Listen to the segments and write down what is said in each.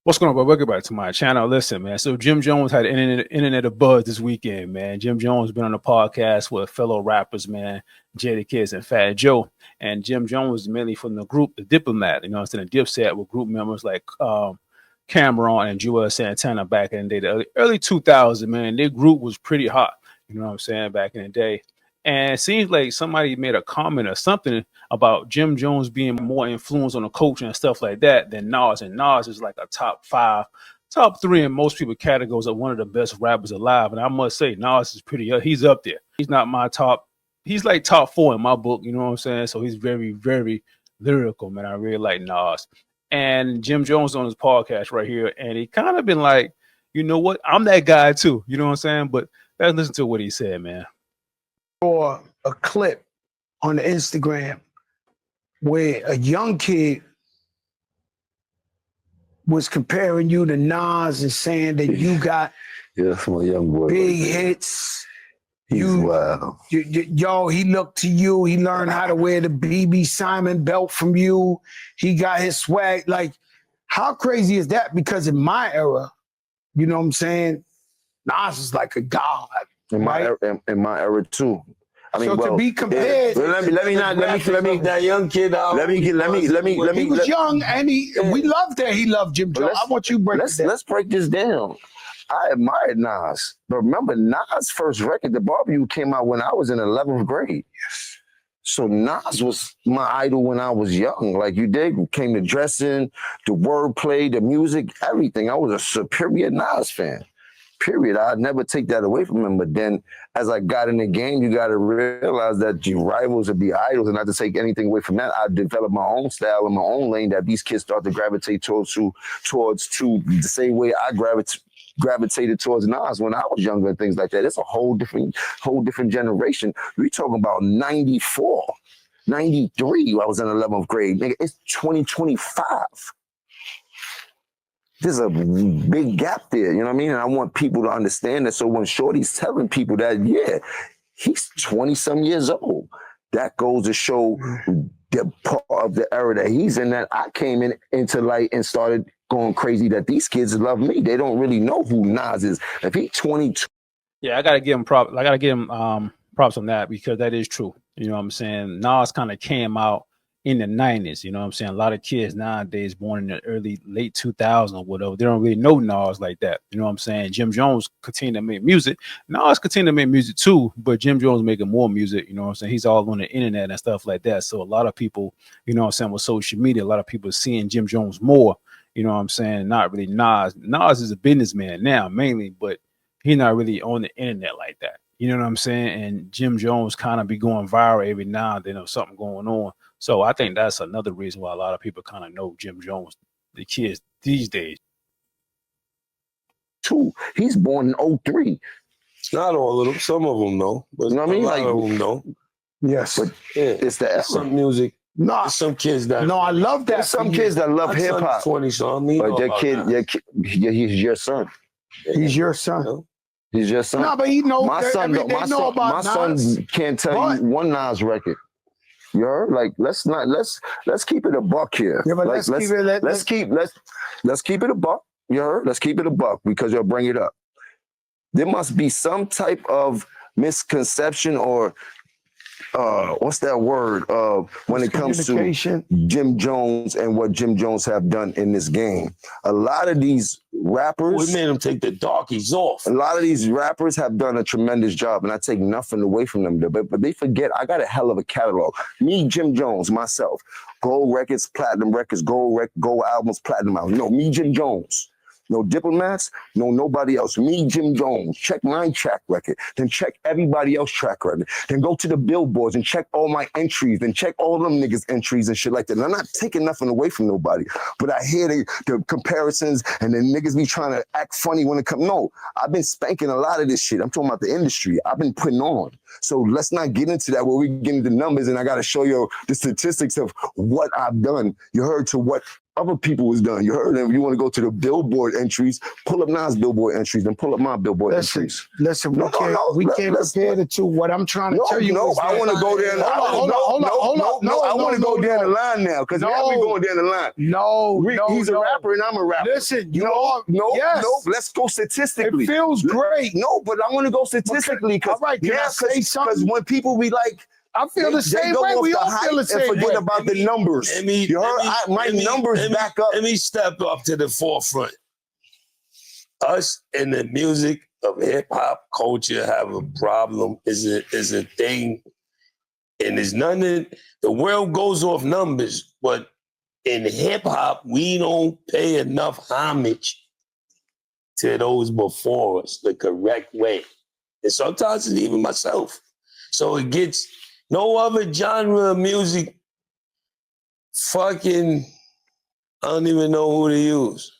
What's going on, bro? Welcome back to my channel. Listen, man. So Jim Jones had internet of buzz this weekend, man. Jim Jones been on the podcast with fellow rappers, man, Jadakiss and Fat Joe. And Jim Jones is mainly from the group, the Diplomat. You know, it's in a Dipset with group members like Cameron and Joel Santana back in the day, the early 2000s, man. Their group was pretty hot. You know what I'm saying? Back in the day. And it seems like somebody made a comment or something about Jim Jones being more influenced on the culture and stuff like that than Nas. And Nas is like a top 5, top 3 in most people's categories of one of the best rappers alive. And I must say, Nas is he's up there. He's not my top. He's like top 4 in my book. You know what I'm saying? So he's very, very lyrical, man. I really like Nas. And Jim Jones on his podcast right here. And he kind of been like, you know what? I'm that guy too. You know what I'm saying? But let's listen to what he said, man. Or a clip on the Instagram where a young kid was comparing you to Nas and saying that you got that's my young boy. big hits. Wow. Yo, he looked to you. He learned how to wear the BB Simon belt from you. He got his swag. Like, how crazy is that? Because in my era, you know what I'm saying, Nas is like a god. In my era too. I mean, so well, to be compared, let me that young kid out. Let me. He was young, and we loved that he loved Jim Jones. I want you to break this down. Let's break this down. I admired Nas, but remember Nas' first record, The Barbecue, came out when I was in 11th grade. So Nas was my idol when I was young. Like you did, came to dressing, the wordplay, the music, everything. I was a superior Nas fan. Period. I'd never take that away from him. But then as I got in the game, you got to realize that your rivals would be idols, and not to take anything away from that. I developed my own style and my own lane that these kids start to gravitate towards the same way I gravitated towards Nas when I was younger and things like that. It's a whole different generation. We talking about 94, 93. I was in 11th grade. Nigga, it's 2025. There's a big gap there, you know what I mean? And I want people to understand that. So when Shorty's telling people that, yeah, he's 20-some years old, that goes to show the part of the era that he's in, that I came into light and started going crazy, that these kids love me. They don't really know who Nas is. If he's 22. Yeah, I gotta give him props. I gotta give him props on that, because that is true. You know what I'm saying? Nas kind of came out in the 90s, you know what I'm saying? A lot of kids nowadays born in the late 2000s or whatever, they don't really know Nas like that. You know what I'm saying? Jim Jones continued to make music. Nas continued to make music too, but Jim Jones making more music, you know what I'm saying? He's all on the internet and stuff like that. So a lot of people, you know what I'm saying, with social media, a lot of people seeing Jim Jones more, you know what I'm saying? Not really Nas. Nas is a businessman now mainly, but he's not really on the internet like that. You know what I'm saying? And Jim Jones kind of be going viral every now and then or something going on. So I think that's another reason why a lot of people kind of know Jim Jones, the kids these days. He's born in 03. Not all of them. Some of them know. But you know what I mean? Like, of them know. Yes. But it's the era. Some music. No, some kids that. No, I love that. There's some kids that love hip hop. 20, so I mean, but he's your son. He's your son. He's your son. No, but he knows. My son, my son can't tell you one Nas record. You heard? Like let's keep it a buck here. Yeah, but like, let's keep it a buck. You heard? Let's keep it a buck, because you'll bring it up. There must be some type of misconception or what's that word? When it comes to Jim Jones and what Jim Jones have done in this game. A lot of these rappers, we made them take the darkies off. A lot of these rappers have done a tremendous job, and I take nothing away from them. But they forget I got a hell of a catalog. Me, Jim Jones, myself, gold records, platinum records, gold albums, platinum albums. No, me, Jim Jones. No Diplomats, no nobody else. Me, Jim Jones. Check my track record. Then check everybody else's track record. Then go to the billboards and check all my entries. Then check all them niggas' entries and shit like that. And I'm not taking nothing away from nobody. But I hear the comparisons, and then niggas be trying to act funny when it comes. No, I've been spanking a lot of this shit. I'm talking about the industry. I've been putting on. So let's not get into that where we get into numbers and I got to show you the statistics of what I've done. You heard to what other people was done. You heard them. You want to go to the Billboard entries, pull up Nas Billboard entries, then pull up my Billboard entries. Listen, we can't compare the two. What I'm trying to tell you is I want to go there. Hold on. I want to go down the line now because now we going down the line. He's a rapper and I'm a rapper. Listen, let's go statistically. It feels great. No, but I want to go statistically because when people be like, I feel the same way. We all feel the same way. Forget about the numbers. My numbers back up. Let me step up to the forefront. Us in the music of hip hop culture have a problem. Is a thing, and there's nothing. The world goes off numbers, but in hip hop, we don't pay enough homage to those before us the correct way, and sometimes it's even myself. So it gets. No other genre of music fucking, I don't even know who to use.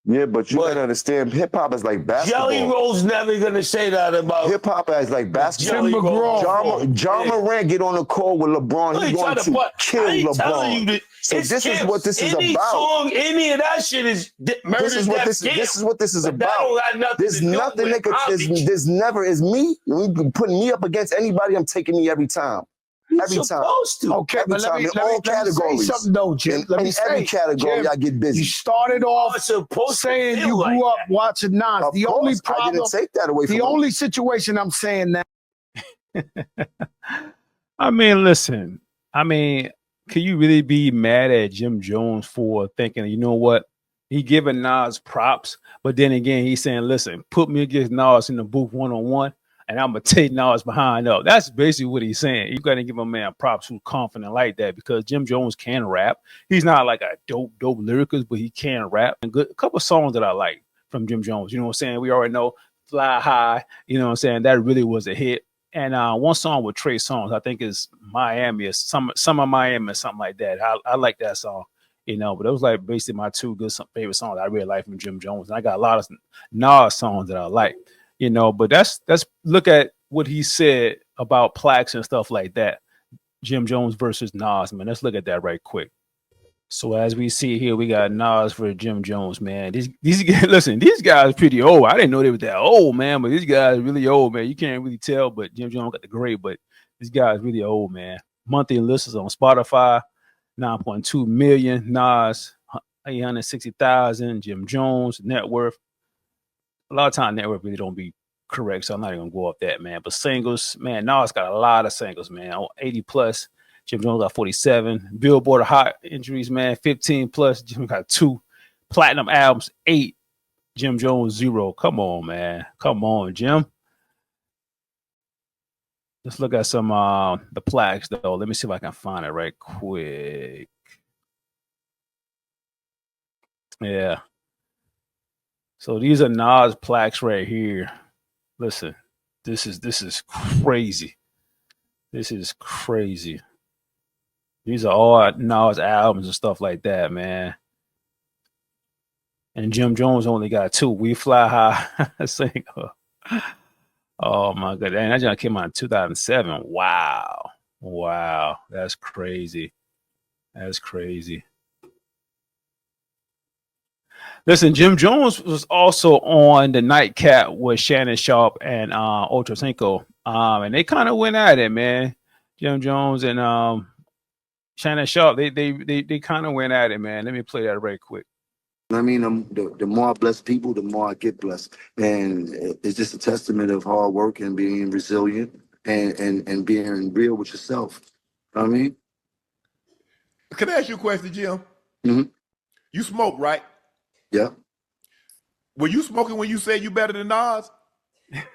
Yeah, but you gotta understand, hip hop is like basketball. Jelly Roll's never gonna say that about hip hop is like basketball. John Morant get on the court with LeBron. He's going to kill LeBron. So this is what this is about. Any of that shit is murder. This is what this is about. There's nothing that could. There's never is me. Putting me up against anybody. I'm taking me every time. Every time. Supposed to. Okay, but let me say something though, Jim. Let me say, every category, I get busy. You started off saying you grew up watching Nas. The only problem, I didn't take that away from the only situation I'm saying now. I mean, listen. I mean, can you really be mad at Jim Jones for thinking, you know what? He giving Nas props, but then again, he's saying, listen, put me against Nas in the booth one-on-one. And I'm going to take Nas behind up. That's basically what he's saying. You got to give a man props who's confident like that because Jim Jones can rap. He's not like a dope lyricist, but he can rap. And a couple of songs that I like from Jim Jones. You know what I'm saying? We already know Fly High. You know what I'm saying? That really was a hit. And one song with Trey Songz, I think is Miami or Summer Miami or something like that. I like that song. You know, but it was like basically my two good favorite songs I really like from Jim Jones. And I got a lot of Nas songs that I like. You know, but that's look at what he said about plaques and stuff like that. Jim Jones versus Nas, man. Let's look at that right quick. So as we see here, we got Nas for Jim Jones, man. These guys, listen, these guys pretty old. I didn't know they were that old, man, but these guys really old, man. You can't really tell, but Jim Jones got the grade, but these guys really old, man. Monthly listeners on Spotify, 9.2 million. Nas, 860,000. Jim Jones, net worth. A lot of time network really don't be correct, so I'm not even gonna go off that, man. But singles, man, Nas got a lot of singles, man. 80 plus. Jim Jones got 47. Billboard hot entries, man, 15 plus. Jim got 2. Platinum albums, 8. Jim Jones 0. Come on, man. Come on, Jim. Let's look at some the plaques though. Let me see if I can find it right quick. Yeah. So these are Nas plaques right here. Listen, this is crazy. This is crazy. These are all Nas albums and stuff like that, man. And Jim Jones only got 2. We Fly High single. Oh my god, and that just came out in 2007. Wow, that's crazy. That's crazy. Listen, Jim Jones was also on the Nightcap with Shannon Sharpe and Ultra Cinco. And they kind of went at it, man. Jim Jones and Shannon Sharpe, they kind of went at it, man. Let me play that right quick. I mean, the more I bless people, the more I get blessed. And it's just a testament of hard work and being resilient and being real with yourself. You know what I mean? Can I ask you a question, Jim? Mm-hmm. You smoke, right? Yeah. Were you smoking when you said you better than Nas?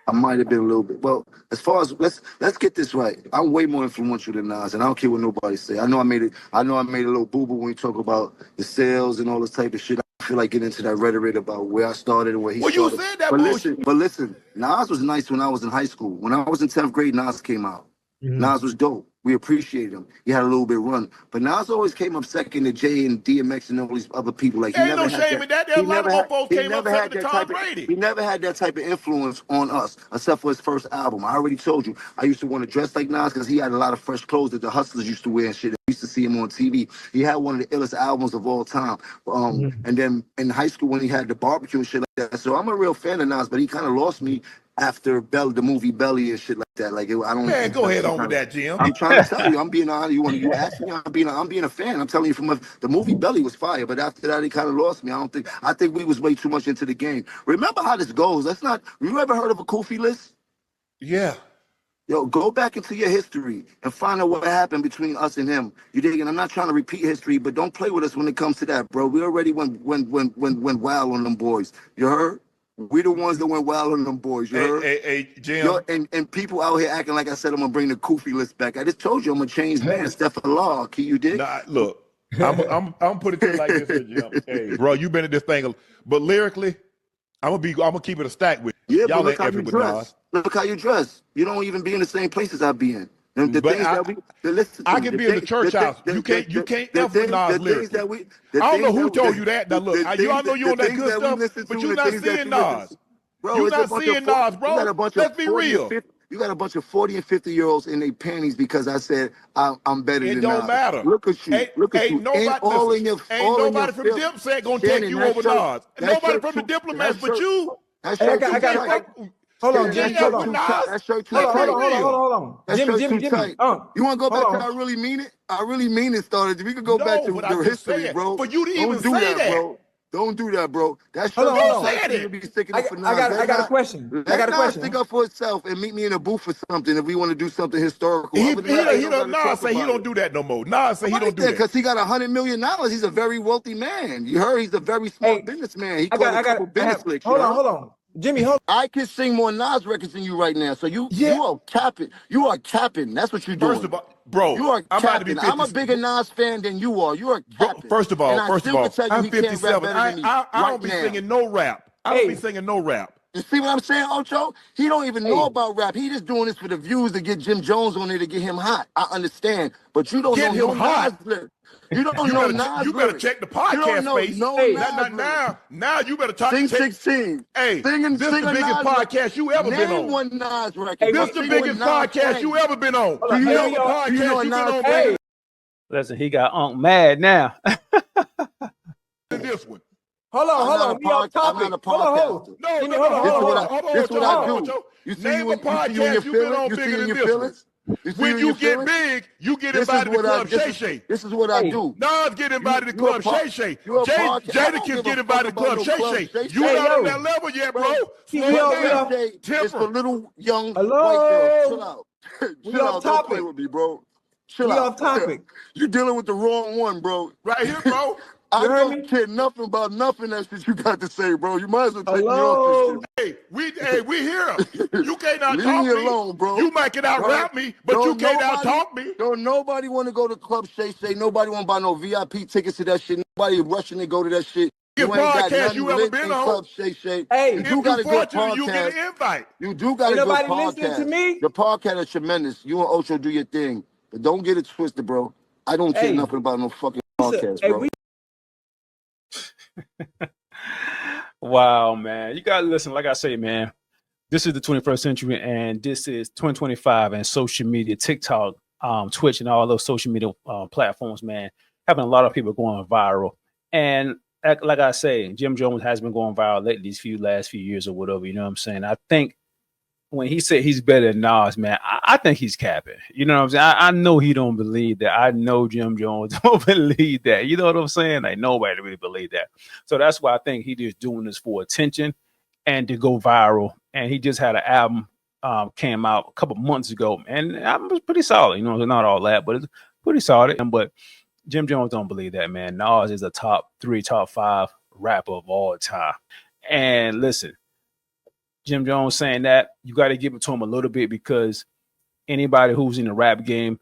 I might have been a little bit. Well, as far as let's get this right. I'm way more influential than Nas, and I don't care what nobody say. I know I made a little boo-boo when you talk about the sales and all this type of shit. I feel like getting into that rhetoric about where I started and where he started. Well, you said that bullshit. But listen, Nas was nice when I was in high school. When I was in 10th grade, Nas came out. Mm-hmm. Nas was dope. We appreciated him. He had a little bit of run. But Nas always came up second to Jay and DMX and all these other people. Like, Ain't no shame in that. There a lot of mofos came up second to Tom Brady. He never had that type of influence on us, except for his first album. I already told you, I used to want to dress like Nas because he had a lot of fresh clothes that the hustlers used to wear and shit. I used to see him on TV. He had one of the illest albums of all time. And then in high school when he had the barbecue and shit like that. So I'm a real fan of Nas, but he kind of lost me after the movie Belly and shit like that. Like, I don't. Man, go ahead on with that, Jim. I'm trying to tell you, I'm being honest. You ask me, I'm being a fan. I'm telling you, the movie Belly was fire, but after that, he kind of lost me. I think we was way too much into the game. Remember how this goes? You ever heard of a Kofi list? Yeah. Yo, go back into your history and find out what happened between us and him. You dig? And I'm not trying to repeat history, but don't play with us when it comes to that, bro. We already went wild on them boys. You heard? We the ones that went wild on them boys. You heard? Hey, Jim. Yo, and people out here acting like I said I'm gonna bring the Kofi list back. I just told you I'm a changed man. Stephen Law, Key, you dig? Nah, look, I'm put it to you like this, Jim. Hey, bro, you been at this thing, but lyrically, I'm gonna keep it a stack with you. Yeah, Y'all but look ain't how ever you with dress. Nas. Look how you dress. You don't even be in the same places I be in. I can be in the church house. You can't F with Nas lyrics. I don't know who told you that. Now look, y'all know you on that good stuff, but you're not seeing Nas. You're not seeing Nas, bro. Let's be real. You got a bunch of 40 and 50-year-olds in their panties because I said I'm better than Nas. It don't matter. Look at you. Look at you. Ain't nobody from Dipset gonna take you over Nas. Nobody from the Diplomats but you. Hold on, Jim. Hold on. That shirt too tight. Hold on. That shirt Jimmy. too tight. You want to go back to I really mean it? I really mean it started. We could go back to the history, bro. For you to even say that, bro. Don't do that, bro. That shirt I got a question. Let Nas stick up for itself and meet me in a booth for something if we want to do something historical. Nas say he don't do that no more. Nas say he don't do that because he got $100 million. He's a very wealthy man. You heard he's a very smart businessman. He got a couple business flicks. Hold on. Jimmy, hold on. I can sing more Nas records than you right now. So you are capping. You are capping. That's what you're doing. First of all, bro, you are capping. I'm a bigger Nas fan than you are. You are capping. First of all, I'm 57. I don't be now. singing no rap. I don't be singing no rap. You see what I'm saying, Ocho? He don't even know about rap. He just doing this for the views to get Jim Jones on there to get him hot. I understand. But you don't know Nas lyrics. You don't know Nas. You better check the podcast space. Now you better talk. Sing 16. Hey, this is the biggest podcast you ever been on. Name one Nas record. This is the biggest podcast you ever been on. Do you know the podcast you been on, baby? Listen, he got Unc mad now. This one. Hold on. We off topic. Hold on. No. This is what I do. You see Name a podcast you been on bigger than this one. When you get big, you get invited to Club Shay Shay. This is what I do. Nas get invited to Club Shay Shay. Jadakiss get invited to Club Shay Shay. You not on that level yet, bro. It's for little young white girls. Chill out. Chill out. Don't play with me, bro. Chill out. Off topic. You dealing with the wrong one, bro. Right here, bro. I don't care nothing about nothing that shit you got to say, bro. You might as well take me off this shit. We here. You can't out talk me. Alone, bro. You might can out rap me, but you can't out talk me. Don't nobody want to go to Club Shay Shay. Nobody want to buy no VIP tickets to that shit. Nobody rushing to go to that shit. You ain't got nothing you ever been on. Club Shay Shay. Hey, if you got a good podcast, you get an invite. You do got a good podcast. Nobody listening to me. The podcast is tremendous. You and Ocho do your thing, but don't get it twisted, bro. I don't care nothing about no fucking podcast, bro. Wow, man. You gotta listen, like I say, man. This is the 21st century, and this is 2025, and social media, TikTok, Twitch, and all those social media platforms, man, having a lot of people going viral. And like I say, Jim Jones has been going viral lately, these last few years or whatever. You know what I'm saying? I think when he said he's better than Nas, man, I think he's capping. You know what I'm saying? I know he don't believe that. I know Jim Jones don't believe that. You know what I'm saying? Like, nobody really believe that. So that's why I think he just doing this for attention and to go viral. And he just had an album came out a couple months ago, and the album was pretty solid. You know, not all that, but it's pretty solid. But Jim Jones don't believe that, man. Nas is a top 3, top 5 rapper of all time. And listen, Jim Jones saying that, you got to give it to him a little bit, because anybody who's in the rap game,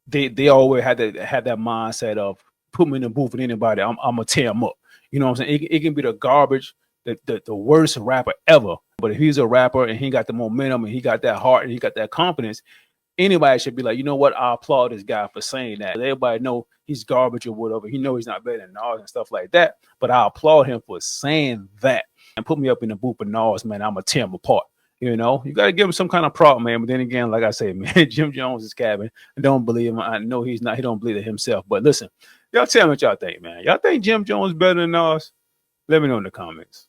they always had that mindset of put me in the booth with anybody, I'm gonna tear him up. You know what I'm saying? It can be the garbage, the worst rapper ever, but if he's a rapper and he got the momentum and he got that heart and he got that confidence, anybody should be like, you know what? I applaud this guy for saying that. Everybody know he's garbage or whatever. He know he's not better than Nas and stuff like that. But I applaud him for saying that and put me up in the booth of Nas, man. I'm gonna tear him apart. You know, you got to give him some kind of prop, man. But then again, like I say, man, Jim Jones is cabin. I don't believe him. I know he's not. He don't believe it himself. But listen, y'all tell me what y'all think, man. Y'all think Jim Jones better than Nas? Let me know in the comments.